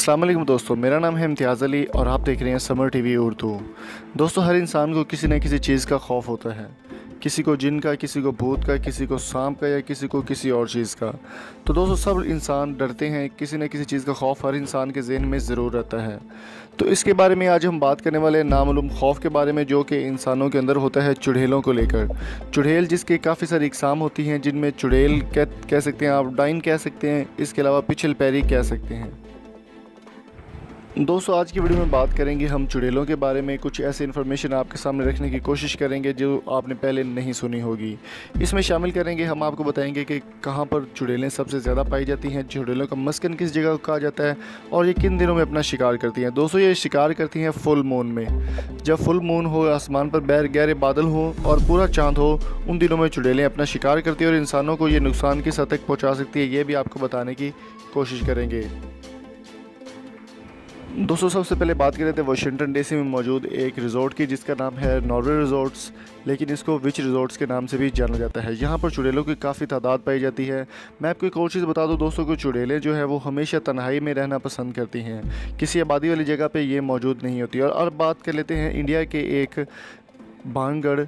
अस्सलाम वालेकुम दोस्तों, मेरा नाम है इम्तियाज़ अली और आप देख रहे हैं समर टीवी उर्दू। दोस्तों, हर इंसान को किसी न किसी चीज़ का खौफ होता है। किसी को जिन का, किसी को भूत का, किसी को सांप का या किसी को किसी और चीज़ का। तो दोस्तों, सब इंसान डरते हैं। किसी न किसी चीज़ का खौफ हर इंसान के ज़हन में ज़रूर रहता है। तो इसके बारे में आज हम बात करने वाले हैं नामालूम खौफ के बारे में, जो कि इंसानों के अंदर होता है चुड़ैलों को लेकर। चुड़ैल जिसके काफ़ी सारी इकसाम होती हैं, जिनमें चुड़ैल कह सकते हैं, आप डाइन कह सकते हैं, इसके अलावा पिछल पैरी कह सकते हैं। दोस्तों, आज की वीडियो में बात करेंगे हम चुड़ैलों के बारे में। कुछ ऐसे इन्फॉर्मेशन आपके सामने रखने की कोशिश करेंगे जो आपने पहले नहीं सुनी होगी। इसमें शामिल करेंगे, हम आपको बताएंगे कि कहां पर चुड़ैलें सबसे ज़्यादा पाई जाती हैं, चुड़ैलों का मस्कन किस जगह को कहा जाता है और ये किन दिनों में अपना शिकार करती हैं। दोस्तों, ये शिकार करती हैं फुल मून में। जब फुल मून हो, आसमान पर गहरे बादल हों और पूरा चाँद हो, उन दिनों में चुड़ैलें अपना शिकार करती हैं और इंसानों को ये नुकसान किस हद तक पहुँचा सकती है, ये भी आपको बताने की कोशिश करेंगे। दोस्तों, सबसे पहले बात कर रहे थे वाशिंगटन डीसी में मौजूद एक रिज़ॉर्ट की, जिसका नाम है नॉर्वे रिज़ॉर्ट्स, लेकिन इसको विच रिज़ॉर्ट्स के नाम से भी जाना जाता है। यहाँ पर चुड़ैलों की काफ़ी तादाद पाई जाती है। मैं आपको एक और चीज़ बता दूँ दोस्तों को, चुड़ैलें जो है वो हमेशा तन्हाई में रहना पसंद करती हैं। किसी आबादी वाली जगह पर ये मौजूद नहीं होती। और अब बात कर लेते हैं इंडिया के एक भांगड़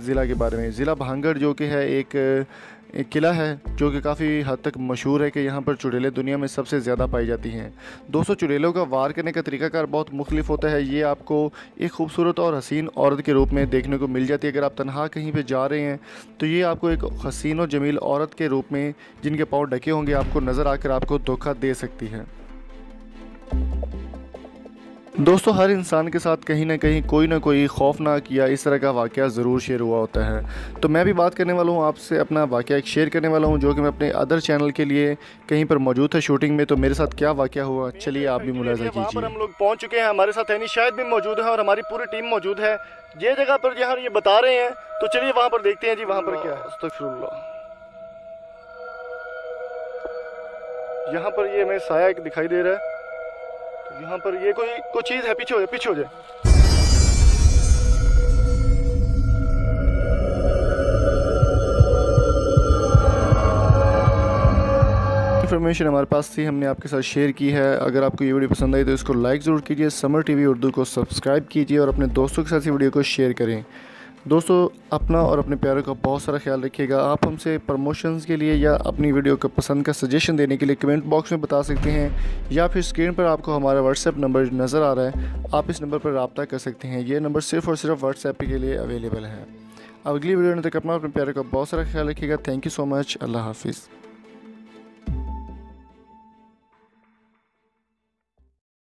ज़िला के बारे में। ज़िला भांगड़ जो कि है एक किला है जो कि काफ़ी हद तक मशहूर है कि यहाँ पर चुड़ैलें दुनिया में सबसे ज़्यादा पाई जाती हैं। दोस्तों, चुड़ैलों का वार करने का तरीकाकार बहुत मुख्तलिफ होता है। ये आपको एक खूबसूरत और हसीन औरत के रूप में देखने को मिल जाती है। अगर आप तनहा कहीं पे जा रहे हैं तो ये आपको एक हसीन और जमील औरत के रूप में, जिनके पाँव ढके होंगे, आपको नज़र आकर आपको धोखा दे सकती है। दोस्तों, हर इंसान के साथ कहीं ना कहीं कोई ना कोई खौफनाक या इस तरह का वाक़या ज़रूर शेयर हुआ होता है। तो मैं भी बात करने वाला हूँ आपसे, अपना वाक़या एक शेयर करने वाला हूँ, जो कि मैं अपने अदर चैनल के लिए कहीं पर मौजूद था शूटिंग में। तो मेरे साथ क्या वाक़या हुआ, चलिए आप भी मुलाज़ा कीजिए। वहाँ पर हम लोग पहुँच चुके हैं, हमारे साथ यानी शायद भी मौजूद है और हमारी पूरी टीम मौजूद है ये जगह पर जहाँ ये बता रहे हैं। तो चलिए वहाँ पर देखते हैं जी, वहाँ पर क्या है। अस्तगफिरुल्लाह। यहाँ पर ये हमें साया एक दिखाई दे रहा है। यहाँ पर ये कोई चीज़ है, पीछे हो जाए। इन्फॉर्मेशन हमारे पास थी, हमने आपके साथ शेयर की है। अगर आपको ये वीडियो पसंद आई तो इसको लाइक ज़रूर कीजिए, समर टीवी उर्दू को सब्सक्राइब कीजिए और अपने दोस्तों के साथ ये वीडियो को शेयर करें। दोस्तों, अपना और अपने प्यारों का बहुत सारा ख्याल रखिएगा। आप हमसे प्रमोशंस के लिए या अपनी वीडियो का पसंद का सजेशन देने के लिए कमेंट बॉक्स में बता सकते हैं, या फिर स्क्रीन पर आपको हमारा व्हाट्सएप नंबर नज़र आ रहा है, आप इस नंबर पर रब्ता कर सकते हैं। ये नंबर सिर्फ़ और सिर्फ व्हाट्सएप के लिए अवेलेबल है। अब अगली वीडियो तक अपना और अपने प्यारों का बहुत सारा ख्याल रखिएगा। Thank you so much. अल्लाह हाफिज़।